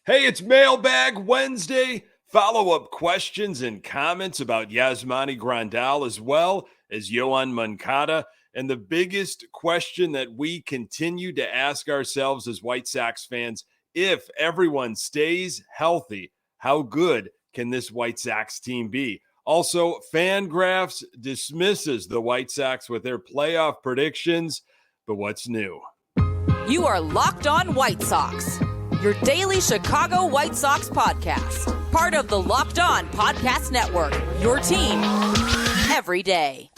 Hey, it's Mailbag Wednesday. Follow-up questions and comments about Yasmani Grandal as well as Yoan Moncada. And the biggest question that we continue to ask ourselves as White Sox fans, if everyone stays healthy, how good can this White Sox team be? Also, FanGraphs dismisses the White Sox with their playoff predictions. But what's new? You are Locked On White Sox, your daily Chicago White Sox podcast. Part of the Locked On Podcast Network, your team every day.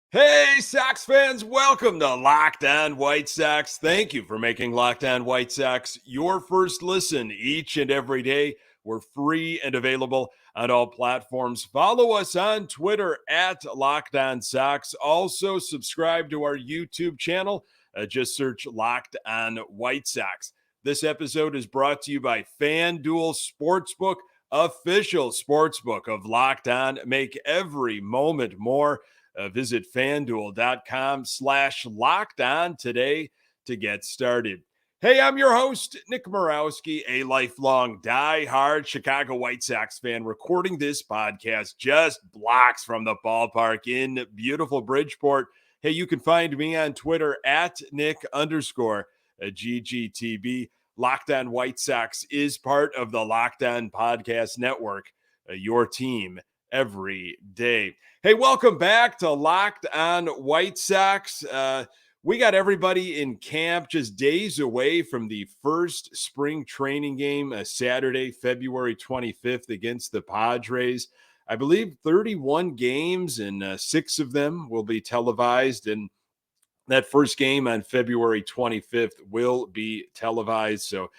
Hey, Sox fans, welcome to Locked On White Sox. Thank you for making Locked On White Sox your first listen each and every day. We're free and available on all platforms. Follow us on Twitter at Locked On Sox. Also, subscribe to our YouTube channel. Just search Locked On White Sox. This episode is brought to you by FanDuel Sportsbook, official sportsbook of Locked On. Make every moment more. Visit FanDuel.com/LockedOn today to get started. Hey, I'm your host, Nick Morawski, a lifelong die-hard Chicago White Sox fan, recording this podcast just blocks from the ballpark in beautiful Bridgeport. Hey, you can find me on Twitter at Nick_GGTB. Locked On White Sox is part of the Locked On Podcast Network, your team every day. Hey, welcome back to Locked On White Sox. We got everybody in camp just days away from the first spring training game, Saturday, February 25th against the Padres. I believe 31 games and 6 of them will be televised. And that first game on February 25th will be televised. So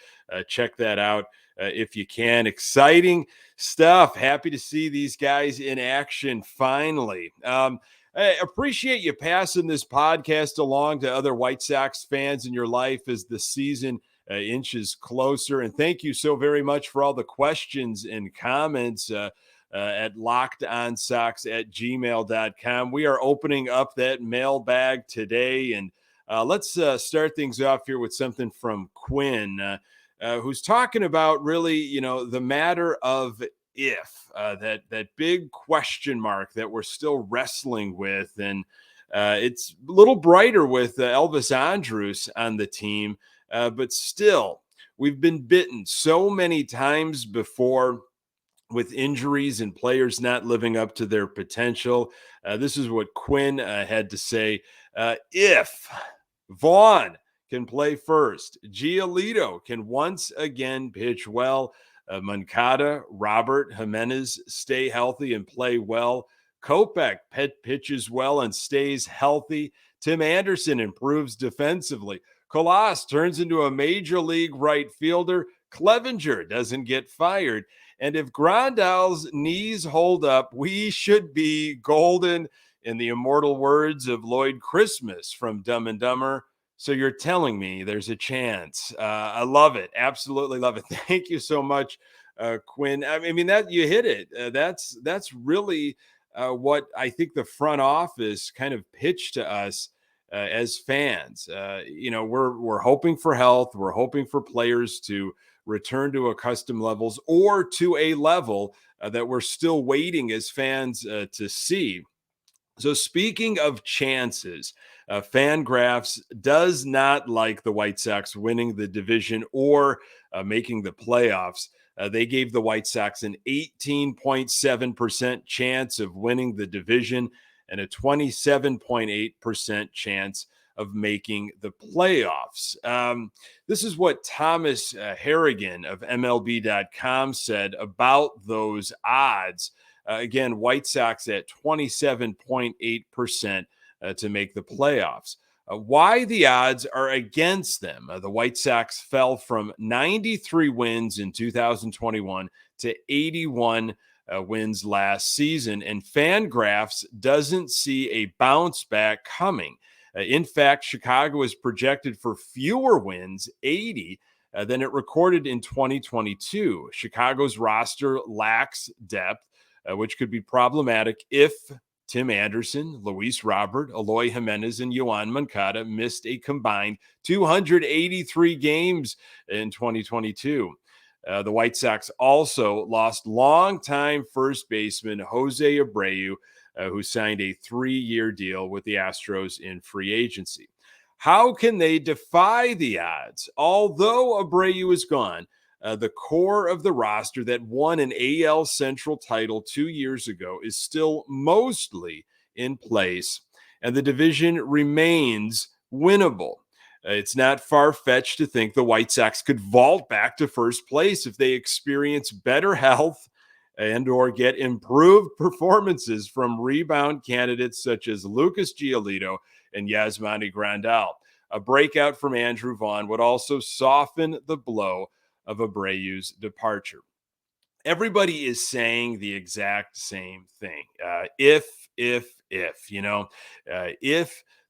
check that out if you can. Exciting stuff. Happy to see these guys in action finally. I appreciate you passing this podcast along to other White Sox fans in your life as the season inches closer. And thank you so very much for all the questions and comments at lockedonsox@gmail.com. We are opening up that mailbag today. And let's start things off here with something from Quinn, who's talking about really, the matter of if, that big question mark that we're still wrestling with. And it's a little brighter with Elvis Andrews on the team, but still, we've been bitten so many times before with injuries and players not living up to their potential. This is what Quinn had to say. If Vaughn can play first, Giolito can once again pitch well, Moncada, Robert, Jimenez stay healthy and play well, Kopech pitches well and stays healthy, Tim Anderson improves defensively, Colas turns into a major league right fielder, Clevenger doesn't get fired, and if Grandal's knees hold up, we should be golden, in the immortal words of Lloyd Christmas from Dumb and Dumber. So you're telling me there's a chance. I love it. Absolutely love it. Thank you so much, Quinn. I mean, that you hit it. That's really what I think the front office kind of pitched to us as fans. We're hoping for health. We're hoping for players to return to accustomed levels or to a level that we're still waiting as fans to see. So speaking of chances, FanGraphs does not like the White Sox winning the division or making the playoffs. They gave the White Sox an 18.7% chance of winning the division and a 27.8% chance of making the playoffs. This is what Thomas Harrigan of MLB.com said about those odds. Again, White Sox at 27.8% to make the playoffs. Why the odds are against them. The White Sox fell from 93 wins in 2021 to 81 wins last season, and FanGraphs doesn't see a bounce back coming. In fact, Chicago is projected for fewer wins, 80, than it recorded in 2022. Chicago's roster lacks depth, which could be problematic if Tim Anderson, Luis Robert, Eloy Jimenez, and Yoan Moncada missed a combined 283 games in 2022. The White Sox also lost longtime first baseman Jose Abreu, who signed a 3-year deal with the Astros in free agency. How can they defy the odds? Although Abreu is gone, the core of the roster that won an AL Central title 2 years ago is still mostly in place, and the division remains winnable. It's not far-fetched to think the White Sox could vault back to first place if they experience better health and or get improved performances from rebound candidates such as Lucas Giolito and Yasmani Grandal. A breakout from Andrew Vaughn would also soften the blow of Abreu's departure. Everybody is saying the exact same thing. If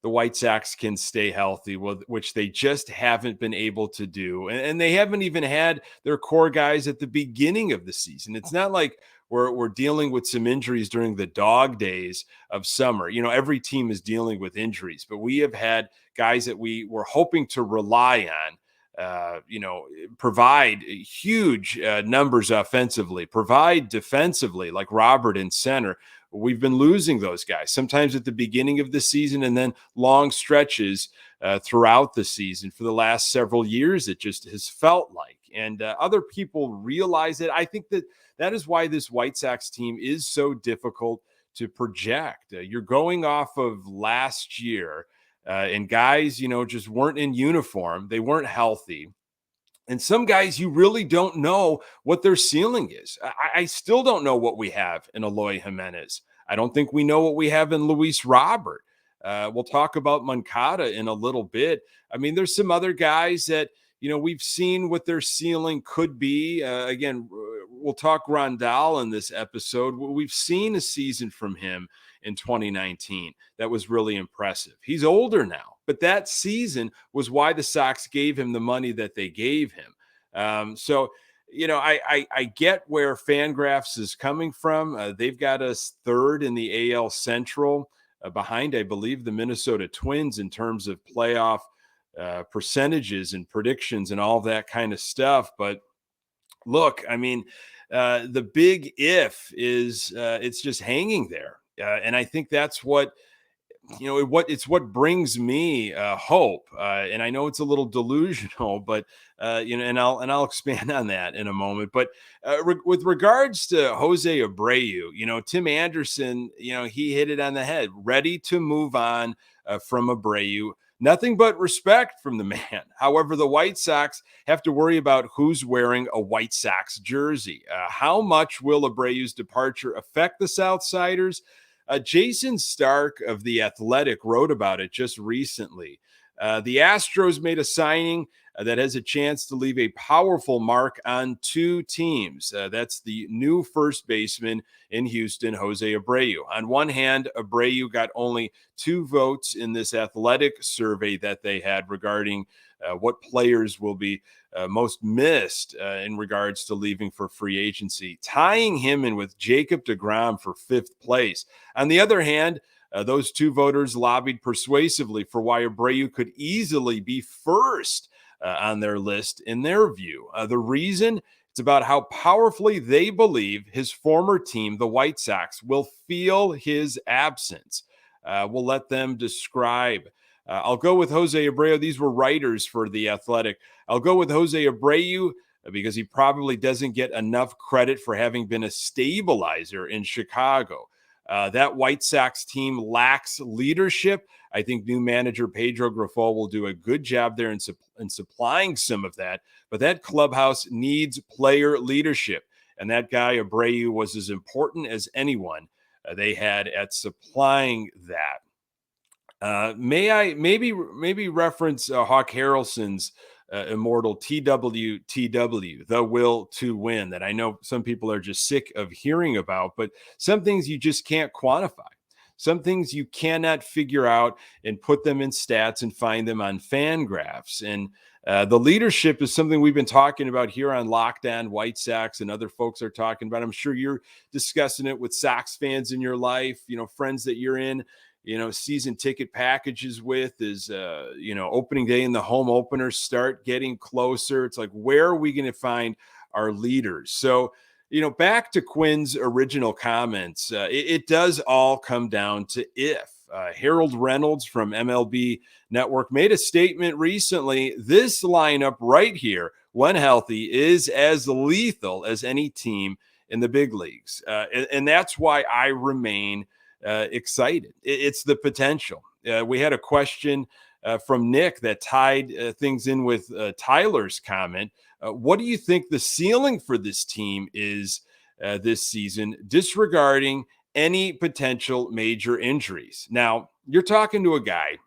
the White Sox can stay healthy, which they just haven't been able to do. And they haven't even had their core guys at the beginning of the season. It's not like we're dealing with some injuries during the dog days of summer. Every team is dealing with injuries, but we have had guys that we were hoping to rely on, provide huge numbers offensively, provide defensively, like Robert in center. We've been losing those guys, sometimes at the beginning of the season and then long stretches throughout the season for the last several years. It just has felt like, and other people realize it. I think that is why this White Sox team is so difficult to project. You're going off of last year, and guys, just weren't in uniform. They weren't healthy. And some guys, you really don't know what their ceiling is. I still don't know what we have in Eloy Jimenez. I don't think we know what we have in Luis Robert. We'll talk about Moncada in a little bit. I mean, there's some other guys that, we've seen what their ceiling could be. Again, we'll talk Grandal in this episode. We've seen a season from him in 2019 that was really impressive. He's older now, but that season was why the Sox gave him the money that they gave him. I get where Fangraphs is coming from. They've got us third in the AL Central, behind, I believe, the Minnesota Twins in terms of playoff percentages and predictions and all that kind of stuff. But look, I mean, the big if is it's just hanging there. And I think that's what brings me hope. And I know it's a little delusional, but and I'll expand on that in a moment. But with regards to Jose Abreu, Tim Anderson, he hit it on the head. Ready to move on from Abreu. Nothing but respect from the man. However, the White Sox have to worry about who's wearing a White Sox jersey. How much will Abreu's departure affect the Southsiders? Jason Stark of The Athletic wrote about it just recently. The Astros made a signing that has a chance to leave a powerful mark on two teams. That's the new first baseman in Houston, Jose Abreu. On one hand, Abreu got only 2 votes in this Athletic survey that they had regarding what players will be most missed in regards to leaving for free agency, tying him in with Jacob deGrom for 5th place. On the other hand, those 2 voters lobbied persuasively for why Abreu could easily be first on their list in their view. The reason? It's about how powerfully they believe his former team, the White Sox, will feel his absence. We'll let them describe. I'll go with Jose Abreu. These were writers for The Athletic. I'll go with Jose Abreu because he probably doesn't get enough credit for having been a stabilizer in Chicago. That White Sox team lacks leadership. I think new manager Pedro Grifol will do a good job there in supplying some of that. But that clubhouse needs player leadership. And that guy, Abreu, was as important as anyone they had at supplying that. May I maybe reference Hawk Harrelson's immortal TWTW, the will to win, that I know some people are just sick of hearing about, but some things you just can't quantify. Some things you cannot figure out and put them in stats and find them on Fangraphs. And The leadership is something we've been talking about here on Locked On White Sox, and other folks are talking about. I'm sure you're discussing it with Sox fans in your life, friends that you're in, season ticket packages with. Is opening day and the home openers start getting closer. It's like, where are we going to find our leaders? So, back to Quinn's original comments, it does all come down to if. Harold Reynolds from MLB Network made a statement recently. This lineup right here, when healthy, is as lethal as any team in the big leagues. And that's why I remain excited. It's the potential. We had a question from Nick that tied things in with Tyler's comment. What do you think the ceiling for this team is this season, disregarding any potential major injuries? Now, you're talking to a guy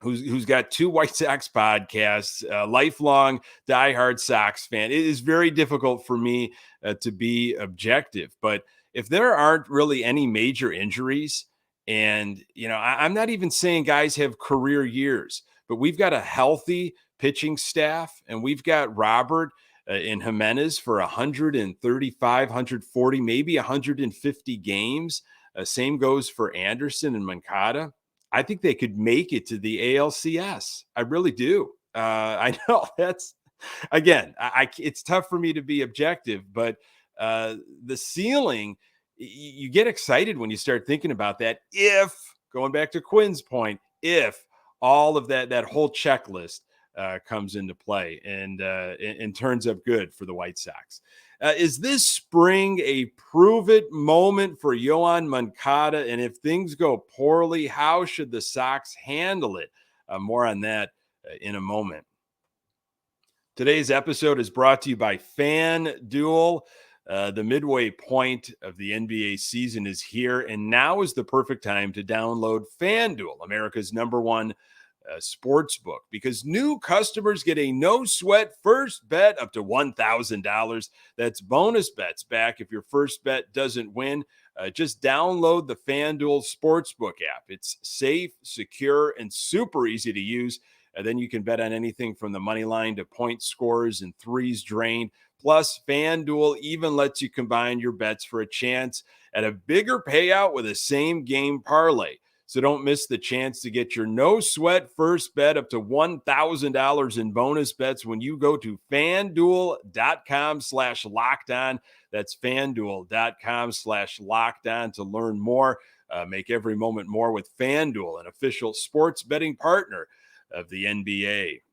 who's got 2 White Sox podcasts, a lifelong diehard Sox fan. It is very difficult for me to be objective. But if there aren't really any major injuries, and, I'm not even saying guys have career years, but we've got a healthy pitching staff, and we've got Robert and Jimenez for 135, 140, maybe 150 games. Same goes for Anderson and Moncada. I think they could make it to the ALCS. I really do. I know that's, again, it's tough for me to be objective, but the ceiling, you get excited when you start thinking about that. If, going back to Quinn's point, if all of that whole checklist comes into play and turns up good for the White Sox. Is this spring a prove-it moment for Yoan Moncada? And if things go poorly, how should the Sox handle it? More on that in a moment. Today's episode is brought to you by FanDuel. The midway point of the NBA season is here, and now is the perfect time to download FanDuel, America's #1 sports book, because new customers get a no-sweat first bet up to $1,000. That's bonus bets back if your first bet doesn't win. Just download the FanDuel Sportsbook app. It's safe, secure, and super easy to use. Then you can bet on anything from the money line to point scores and threes drained. Plus, FanDuel even lets you combine your bets for a chance at a bigger payout with a same-game parlay. So don't miss the chance to get your no-sweat first bet up to $1,000 in bonus bets when you go to FanDuel.com/lockedon. That's FanDuel.com/lockedon to learn more. Make every moment more with FanDuel, an official sports betting partner of the NBA.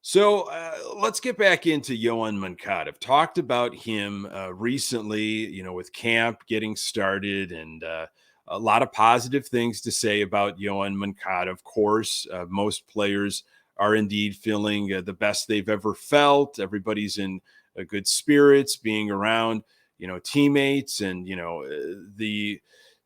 So let's get back into Yoan Moncada. I've talked about him recently, with camp getting started, and a lot of positive things to say about Yoan Moncada. Of course, most players are indeed feeling the best they've ever felt. Everybody's in good spirits, being around, teammates, and,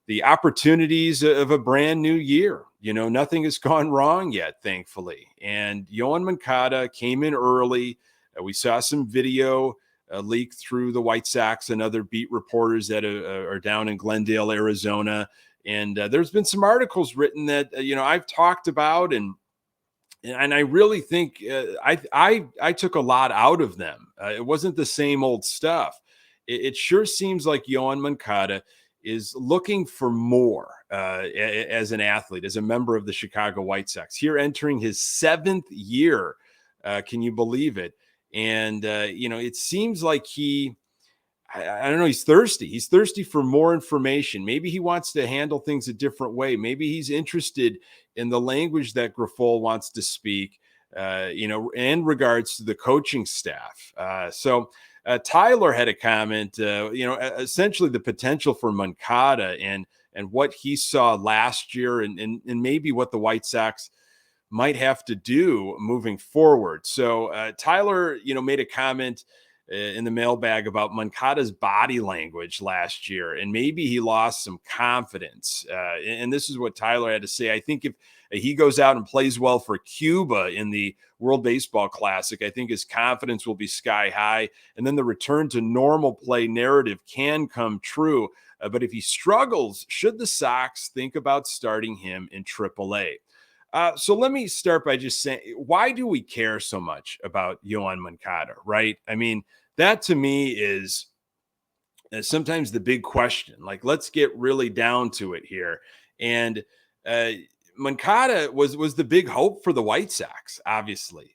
the opportunities of a brand new year. Nothing has gone wrong yet, thankfully. And Yoan Moncada came in early. We saw some video leak through the White Sox and other beat reporters that are down in Glendale, Arizona. And there's been some articles written that, I've talked about, and I really think I took a lot out of them. It wasn't the same old stuff. It sure seems like Yoan Moncada is looking for more as an athlete, as a member of the Chicago White Sox. Here entering his 7th year. Can you believe it? And, it seems like I don't know, he's thirsty. He's thirsty for more information. Maybe he wants to handle things a different way. Maybe he's interested in the language that Grifol wants to speak, in regards to the coaching staff. So Tyler had a comment, essentially the potential for Moncada and what he saw last year and maybe what the White Sox might have to do moving forward. So Tyler, made a comment in the mailbag about Moncada's body language last year, and maybe he lost some confidence. And this is what Tyler had to say. I think if he goes out and plays well for Cuba in the World Baseball Classic, I think his confidence will be sky high, and then the return to normal play narrative can come true. But if he struggles, should the Sox think about starting him in AAA? So let me start by just saying, why do we care so much about Yoan Moncada, right? I mean, that to me is sometimes the big question. Like, let's get really down to it here. And uh, Moncada was the big hope for the White Sox. Obviously,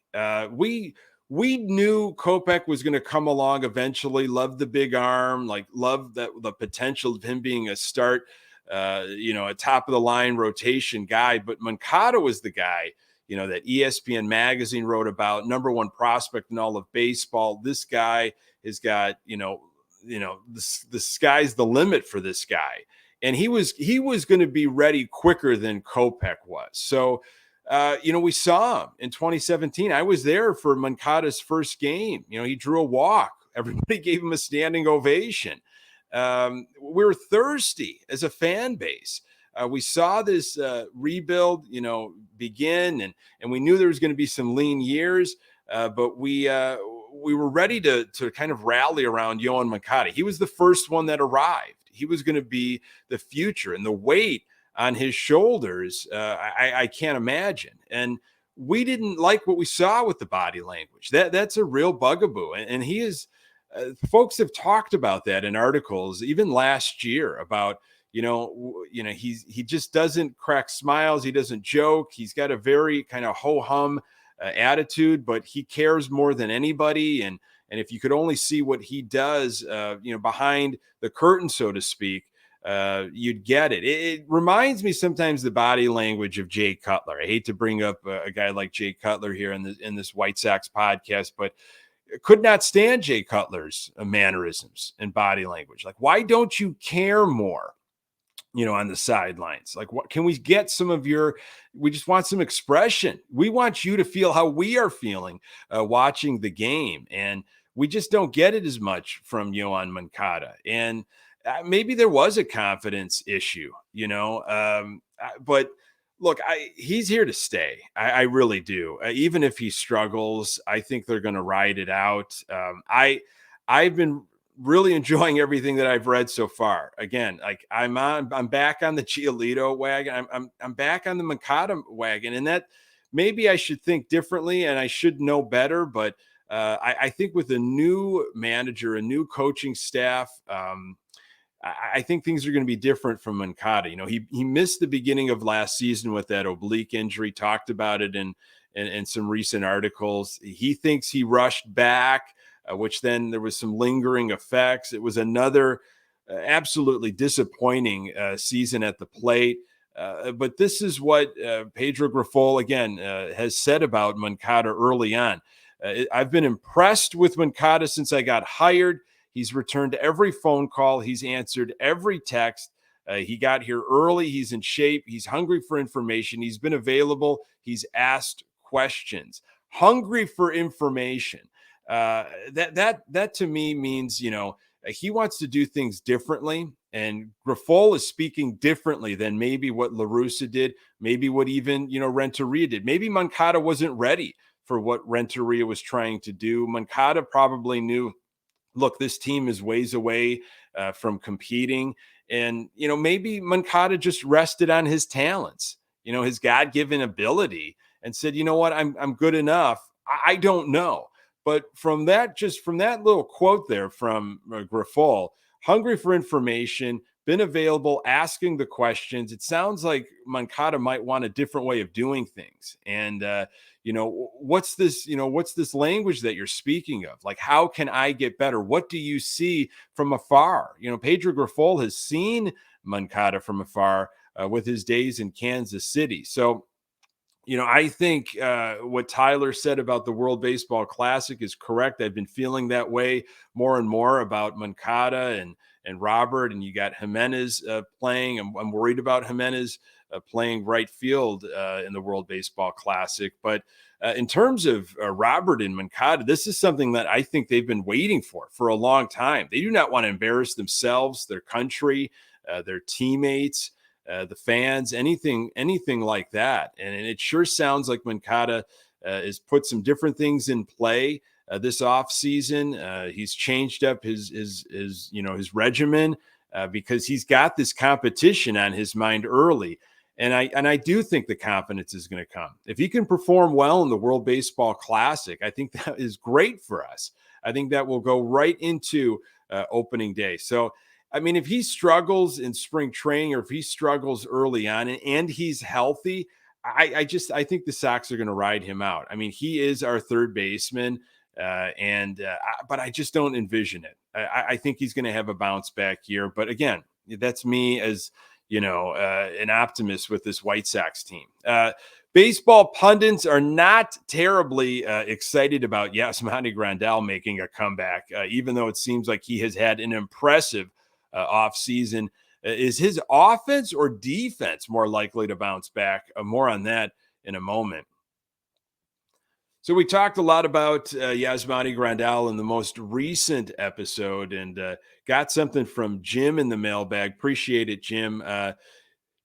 we knew Kopech was going to come along eventually. Loved the big arm, like loved the potential of him being a start, a top of the line rotation guy. But Moncada was the guy, that ESPN magazine wrote about, number one prospect in all of baseball. This guy has got, the sky's the limit for this guy. And he was going to be ready quicker than Kopech was. So, we saw him in 2017. I was there for Moncada's first game. He drew a walk. Everybody gave him a standing ovation. We were thirsty as a fan base. We saw this rebuild, begin, and we knew there was going to be some lean years, but we were ready to kind of rally around Yoan Moncada. He was the first one that arrived. He was going to be the future, and the weight on his shoulders, I can't imagine. And we didn't like what we saw with the body language. That's a real bugaboo, and he is. Folks have talked about that in articles, even last year, about he just doesn't crack smiles. He doesn't joke. He's got a very kind of ho-hum attitude, but he cares more than anybody. And if you could only see what he does, behind the curtain, so to speak, you'd get it. It reminds me sometimes the body language of Jay Cutler. I hate to bring up a guy like Jay Cutler here in this White Sox podcast, but could not stand Jay Cutler's mannerisms and body language. Like, why don't you care more? On the sidelines, like, what can we get some of we just want some expression. We want you to feel how we are feeling watching the game. And we just don't get it as much from Yoan Moncada. And maybe there was a confidence issue, but look, he's here to stay. I really do. Even if he struggles, I think they're going to ride it out. I've been really enjoying everything that I've read so far. Again, like I'm back on the Giolito wagon. I'm back on the Moncada wagon, and that maybe I should think differently and I should know better. But I think with a new manager, a new coaching staff, I think things are going to be different from Moncada. He missed the beginning of last season with that oblique injury. Talked about it in some recent articles. He thinks he rushed back, which then there was some lingering effects. It was another absolutely disappointing season at the plate. But this is what Pedro Grifol, again, has said about Moncada early on. I've been impressed with Moncada since I got hired. He's returned every phone call. He's answered every text. He got here early. He's in shape. He's hungry for information. He's been available. He's asked questions. Hungry for information. That to me means, he wants to do things differently, and Grifol is speaking differently than maybe what La Russa did, maybe what even, Renteria did. Maybe Moncada wasn't ready for what Renteria was trying to do. Moncada probably knew, look, this team is ways away from competing. And, maybe Moncada just rested on his talents, his God-given ability, and said, you know what, I'm good enough. I don't know. But from that little quote there from Grifol, hungry for information, been available, asking the questions, it sounds like Moncada might want a different way of doing things. And, what's this language that you're speaking of? Like, how can I get better? What do you see from afar? Pedro Grifol has seen Moncada from afar with his days in Kansas City. So, I think what Tyler said about the World Baseball Classic is correct. I've been feeling that way more and more about Moncada and Robert, and you got Jimenez playing. I'm worried about Jimenez playing right field in the World Baseball Classic. But in terms of Robert and Moncada, this is something that I think they've been waiting for a long time. They do not want to embarrass themselves, their country, their teammates, the fans, anything like that. And it sure sounds like Moncada has put some different things in play this offseason. He's changed up his regimen because he's got this competition on his mind early. And I do think the confidence is going to come. If he can perform well in the World Baseball Classic, I think that is great for us. I think that will go right into opening day. So, I mean, if he struggles in spring training or if he struggles early on and he's healthy, I think the Sox are going to ride him out. I mean, he is our third baseman, but I just don't envision it. I think he's going to have a bounce back year. But again, that's me as an optimist with this White Sox team. Baseball pundits are not terribly excited about Yasmani Grandal making a comeback, even though it seems like he has had an impressive offseason. Is his offense or defense more likely to bounce back? More on that in a moment. So we talked a lot about Yasmani Grandal in the most recent episode and got something from Jim in the mailbag. Appreciate it, Jim.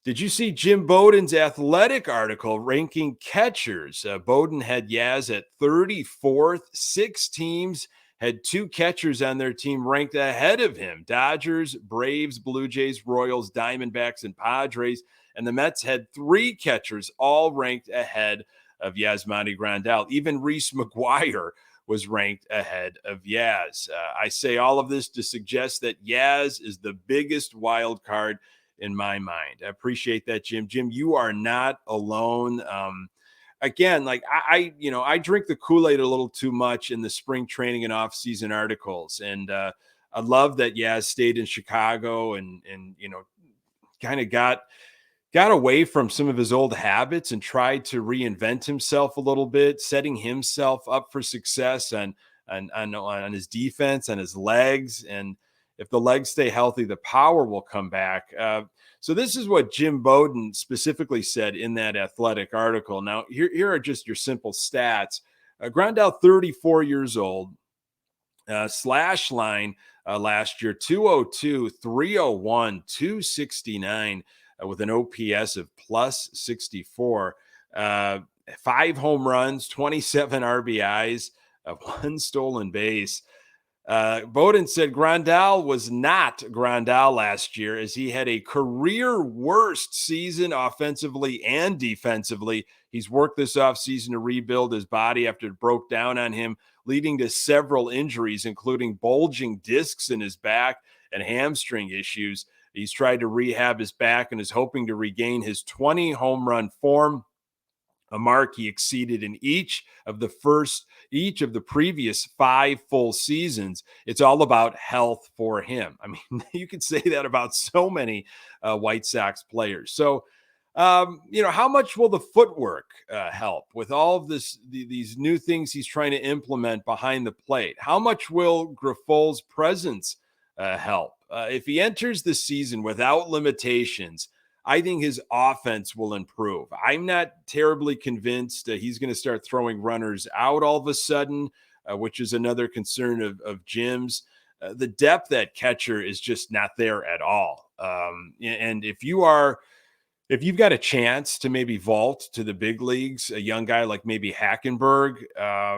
Did you see Jim Bowden's Athletic article ranking catchers? Bowden had Yaz at 34th. 6 teams had 2 catchers on their team ranked ahead of him. Dodgers, Braves, Blue Jays, Royals, Diamondbacks, and Padres. And the Mets had 3 catchers all ranked ahead of Yasmani Grandal. Even Reese McGuire was ranked ahead of Yaz. I say all of this to suggest that Yaz is the biggest wild card in my mind. I appreciate that, Jim. Jim, you are not alone. Again, like I drink the Kool-Aid a little too much in the spring training and off-season articles. And I love that Yaz stayed in Chicago and kind of got away from some of his old habits and tried to reinvent himself a little bit, setting himself up for success on his defense, on his legs. And if the legs stay healthy, the power will come back. So this is what Jim Bowden specifically said in that Athletic article. Now, here are just your simple stats. Grandal, 34 years old, slash line last year, 202, 301, 269 with an OPS of plus 64, 5 home runs, 27 RBIs, 1 stolen base. Bowden said Grandal was not Grandal last year as he had a career worst season offensively and defensively. He's worked this offseason to rebuild his body after it broke down on him, leading to several injuries, including bulging discs in his back and hamstring issues. He's tried to rehab his back and is hoping to regain his 20 home run form, a mark he exceeded in each of the previous 5 full seasons. It's all about health for him. I mean, you could say that about so many White Sox players. So, how much will the footwork help with all of these new things he's trying to implement behind the plate? How much will Grifol's presence help? If he enters the season without limitations, I think his offense will improve. I'm not terribly convinced that he's going to start throwing runners out all of a sudden, which is another concern of Jim's. The depth at catcher is just not there at all. And if you've got a chance to maybe vault to the big leagues, a young guy like maybe Hackenberg,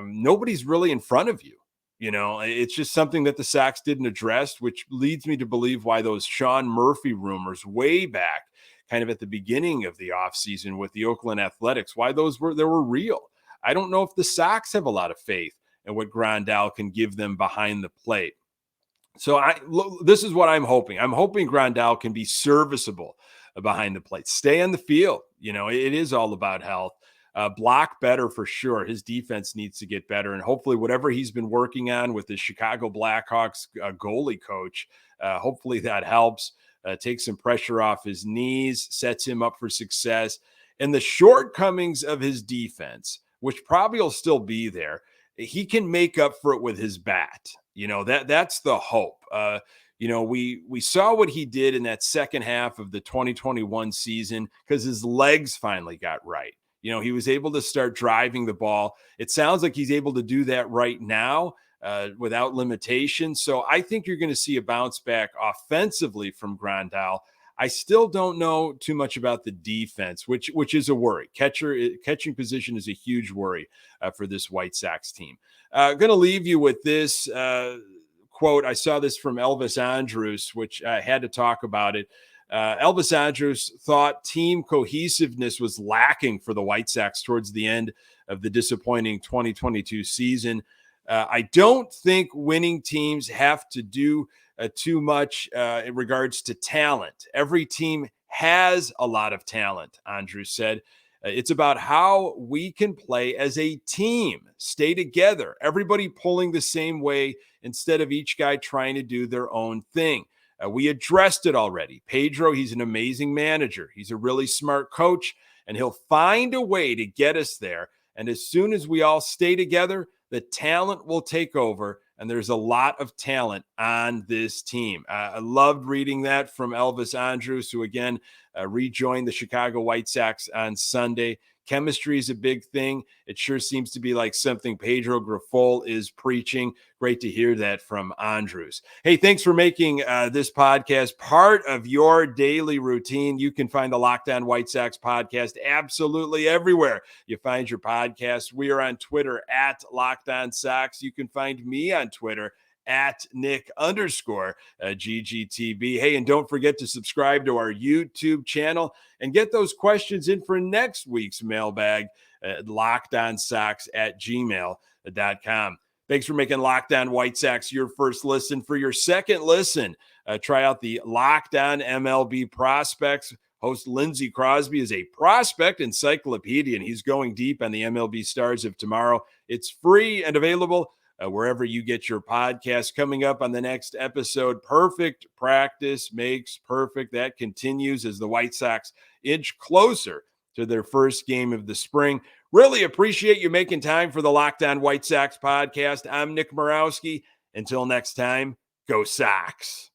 nobody's really in front of you. It's just something that the Sox didn't address, which leads me to believe why those Sean Murphy rumors way back, kind of at the beginning of the offseason with the Oakland Athletics, why they were real. I don't know if the Sox have a lot of faith in what Grandal can give them behind the plate. So this is what I'm hoping. I'm hoping Grandal can be serviceable behind the plate. Stay on the field. It is all about health. Block better for sure. His defense needs to get better. And hopefully whatever he's been working on with the Chicago Blackhawks goalie coach, hopefully that helps. Take some pressure off his knees, sets him up for success. And the shortcomings of his defense, which probably will still be there, he can make up for it with his bat. That's the hope. We saw what he did in that second half of the 2021 season because his legs finally got right. He was able to start driving the ball. It sounds like he's able to do that right now without limitation. So I think you're going to see a bounce back offensively from Grandal. I still don't know too much about the defense, which is a worry. Catching position is a huge worry for this White Sox team. Going to leave you with this quote. I saw this from Elvis Andrews, which I had to talk about it. Elvis Andrews thought team cohesiveness was lacking for the White Sox towards the end of the disappointing 2022 season. I don't think winning teams have to do too much in regards to talent. Every team has a lot of talent, Andrews said. It's about how we can play as a team, stay together, everybody pulling the same way instead of each guy trying to do their own thing. We addressed it already. Pedro, he's an amazing manager. He's a really smart coach, and he'll find a way to get us there. And as soon as we all stay together, the talent will take over, and there's a lot of talent on this team. I loved reading that from Elvis Andrews, who, again, rejoined the Chicago White Sox on Sunday. Chemistry is a big thing. It sure seems to be like something Pedro Grifol is preaching. Great to hear that from Andrews. Hey, thanks for making this podcast part of your daily routine. You can find the Locked On White Sox podcast absolutely everywhere you find your podcast. We are on Twitter at Locked On Sox. You can find me on Twitter at Nick_GGTB. Hey, and don't forget to subscribe to our YouTube channel and get those questions in for next week's mailbag at lockedonsox@gmail.com. Thanks for making Locked On White Sox your first listen. For your second listen, try out the Locked On MLB Prospects. Host Lindsey Crosby is a prospect encyclopedia, and he's going deep on the MLB stars of tomorrow. It's free and available wherever you get your podcast. Coming up on the next episode, perfect practice makes perfect. That continues as the White Sox inch closer to their first game of the spring. Really appreciate you making time for the Locked On White Sox podcast. I'm Nick Morawski. Until next time, go Sox.